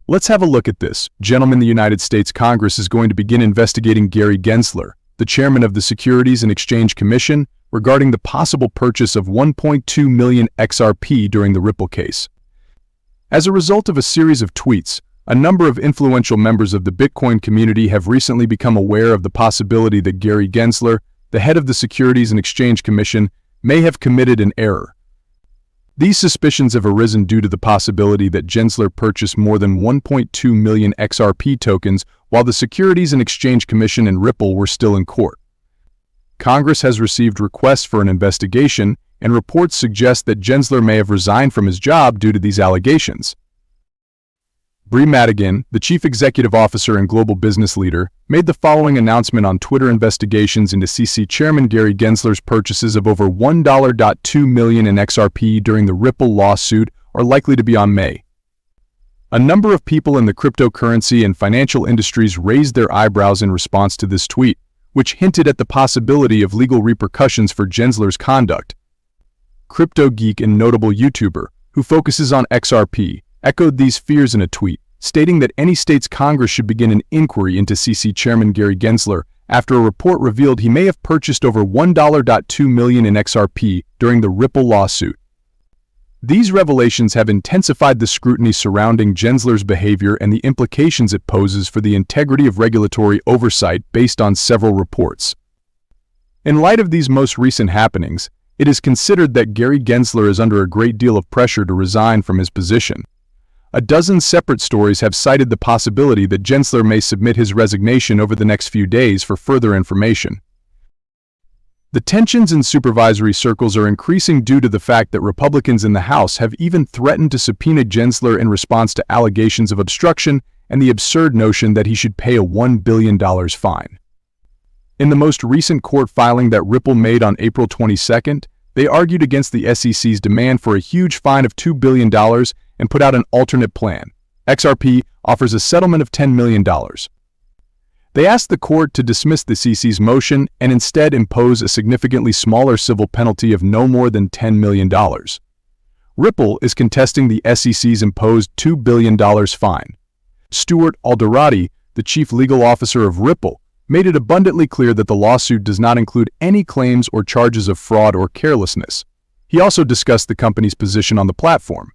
Let's have a look at this. Gentlemen, the United States Congress is going to begin investigating Gary Gensler, the chairman of the Securities and Exchange Commission, regarding the possible purchase of 1.2 million XRP during the Ripple case. As a result of a series of tweets, a number of influential members of the Bitcoin community have recently become aware of the possibility that Gary Gensler, the head of the Securities and Exchange Commission, may have committed an error. These suspicions have arisen due to the possibility that Gensler purchased more than 1.2 million XRP tokens while the Securities and Exchange Commission and Ripple were still in court. Congress has received requests for an investigation, and reports suggest that Gensler may have resigned from his job due to these allegations. Bree Madigan, the chief executive officer and global business leader, made the following announcement on Twitter: investigations into CC Chairman Gary Gensler's purchases of over $1.2 million in XRP during the Ripple lawsuit are likely to be on May. A number of people in the cryptocurrency and financial industries raised their eyebrows in response to this tweet, which hinted at the possibility of legal repercussions for Gensler's conduct. Crypto geek and notable YouTuber, who focuses on XRP, echoed these fears in a tweet, stating that any state's Congress should begin an inquiry into CC Chairman Gary Gensler after a report revealed he may have purchased over $1.2 million in XRP during the Ripple lawsuit. These revelations have intensified the scrutiny surrounding Gensler's behavior and the implications it poses for the integrity of regulatory oversight based on several reports. In light of these most recent happenings, it is considered that Gary Gensler is under a great deal of pressure to resign from his position. A dozen separate stories have cited the possibility that Gensler may submit his resignation over the next few days for further information. The tensions in supervisory circles are increasing due to the fact that Republicans in the House have even threatened to subpoena Gensler in response to allegations of obstruction and the absurd notion that he should pay a $1 billion fine. In the most recent court filing that Ripple made on April 22nd, they argued against the SEC's demand for a huge fine of $2 billion and put out an alternate plan. XRP offers a settlement of $10 million. They asked the court to dismiss the SEC's motion and instead impose a significantly smaller civil penalty of no more than $10 million. Ripple is contesting the SEC's imposed $2 billion fine. Stuart Alderati, the chief legal officer of Ripple, made it abundantly clear that the lawsuit does not include any claims or charges of fraud or carelessness. He also discussed the company's position on the platform.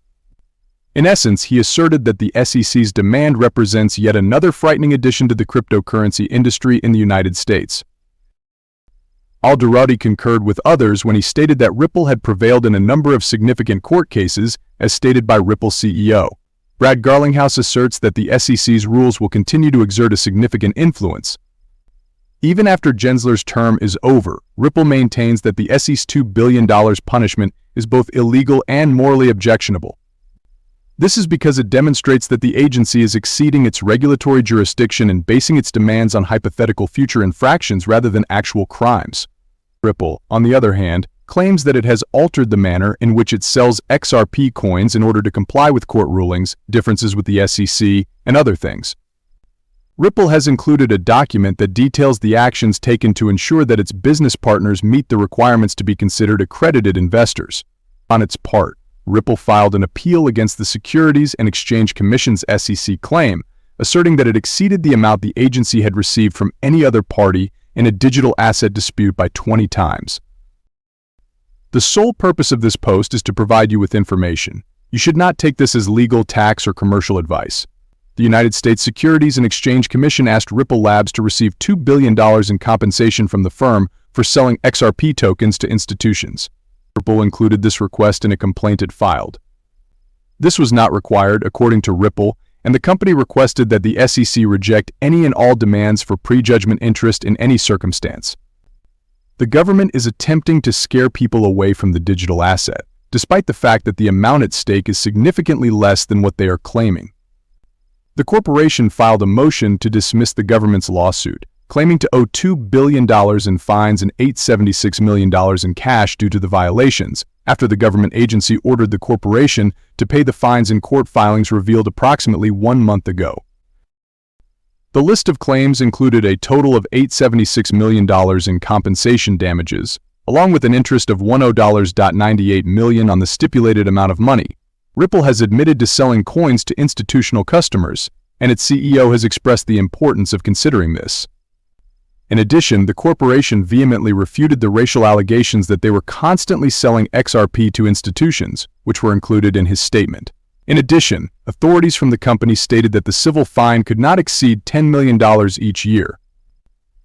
In essence, he asserted that the SEC's demand represents yet another frightening addition to the cryptocurrency industry in the United States. Alderati concurred with others when he stated that Ripple had prevailed in a number of significant court cases, as stated by Ripple CEO. Brad Garlinghouse asserts that the SEC's rules will continue to exert a significant influence. Even after Gensler's term is over, Ripple maintains that the SEC's $2 billion punishment is both illegal and morally objectionable. This is because it demonstrates that the agency is exceeding its regulatory jurisdiction and basing its demands on hypothetical future infractions rather than actual crimes. Ripple, on the other hand, claims that it has altered the manner in which it sells XRP coins in order to comply with court rulings, differences with the SEC, and other things. Ripple has included a document that details the actions taken to ensure that its business partners meet the requirements to be considered accredited investors. On its part, Ripple filed an appeal against the Securities and Exchange Commission's SEC claim, asserting that it exceeded the amount the agency had received from any other party in a digital asset dispute by 20 times. The sole purpose of this post is to provide you with information. You should not take this as legal, tax, or commercial advice. The United States Securities and Exchange Commission asked Ripple Labs to receive $2 billion in compensation from the firm for selling XRP tokens to institutions. Ripple included this request in a complaint it filed. This was not required, according to Ripple, and the company requested that the SEC reject any and all demands for prejudgment interest in any circumstance. The government is attempting to scare people away from the digital asset, despite the fact that the amount at stake is significantly less than what they are claiming. The corporation filed a motion to dismiss the government's lawsuit, claiming to owe $2 billion in fines and $876 million in cash due to the violations, after the government agency ordered the corporation to pay the fines in court filings revealed approximately 1 month ago. The list of claims included a total of $876 million in compensation damages, along with an interest of $10.98 million on the stipulated amount of money. Ripple has admitted to selling coins to institutional customers, and its CEO has expressed the importance of considering this. In addition, the corporation vehemently refuted the racial allegations that they were constantly selling XRP to institutions, which were included in his statement. In addition, authorities from the company stated that the civil fine could not exceed $10 million each year.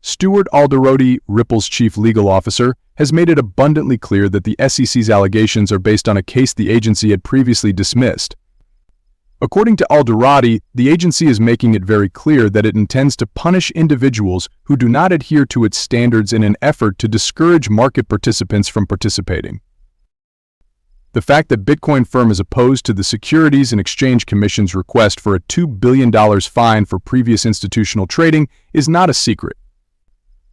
Stuart Alderoty, Ripple's chief legal officer, has made it abundantly clear that the SEC's allegations are based on a case the agency had previously dismissed. According to Alderoty, the agency is making it very clear that it intends to punish individuals who do not adhere to its standards in an effort to discourage market participants from participating. The fact that Bitcoin firm is opposed to the Securities and Exchange Commission's request for a $2 billion fine for previous institutional trading is not a secret.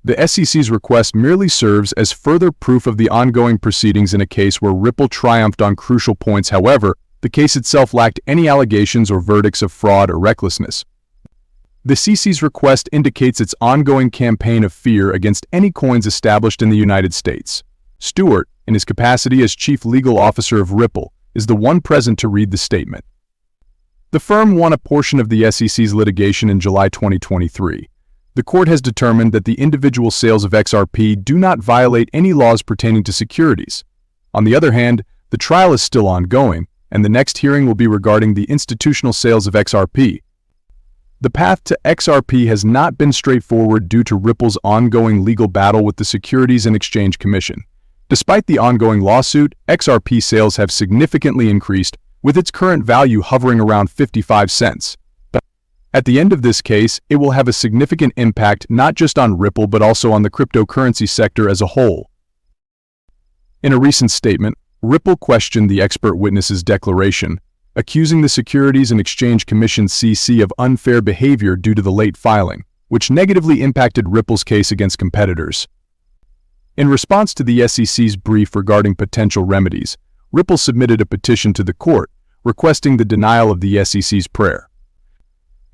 The SEC's request merely serves as further proof of the ongoing proceedings in a case where Ripple triumphed on crucial points. However, the case itself lacked any allegations or verdicts of fraud or recklessness. The SEC's request indicates its ongoing campaign of fear against any coins established in the United States. Stuart, in his capacity as chief legal officer of Ripple, is the one present to read the statement. The firm won a portion of the SEC's litigation in July 2023. The court has determined that the individual sales of XRP do not violate any laws pertaining to securities. On the other hand, the trial is still ongoing, and the next hearing will be regarding the institutional sales of XRP. The path to XRP has not been straightforward due to Ripple's ongoing legal battle with the Securities and Exchange Commission. Despite the ongoing lawsuit, XRP sales have significantly increased, with its current value hovering around 55 cents. At the end of this case, it will have a significant impact not just on Ripple but also on the cryptocurrency sector as a whole. In a recent statement, Ripple questioned the expert witness's declaration, accusing the Securities and Exchange Commission (SEC) of unfair behavior due to the late filing, which negatively impacted Ripple's case against competitors. In response to the SEC's brief regarding potential remedies, Ripple submitted a petition to the court, requesting the denial of the SEC's prayer.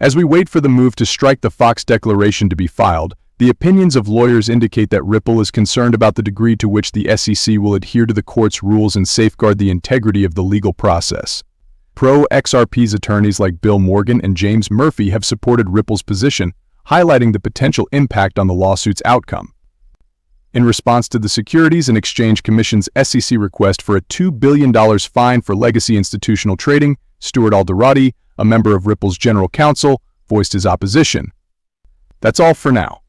As we wait for the move to strike the Fox declaration to be filed, the opinions of lawyers indicate that Ripple is concerned about the degree to which the SEC will adhere to the court's rules and safeguard the integrity of the legal process. Pro-XRP's attorneys like Bill Morgan and James Murphy have supported Ripple's position, highlighting the potential impact on the lawsuit's outcome. In response to the Securities and Exchange Commission's SEC request for a $2 billion fine for legacy institutional trading, Stuart Alderoty, a member of Ripple's general counsel, voiced his opposition. That's all for now.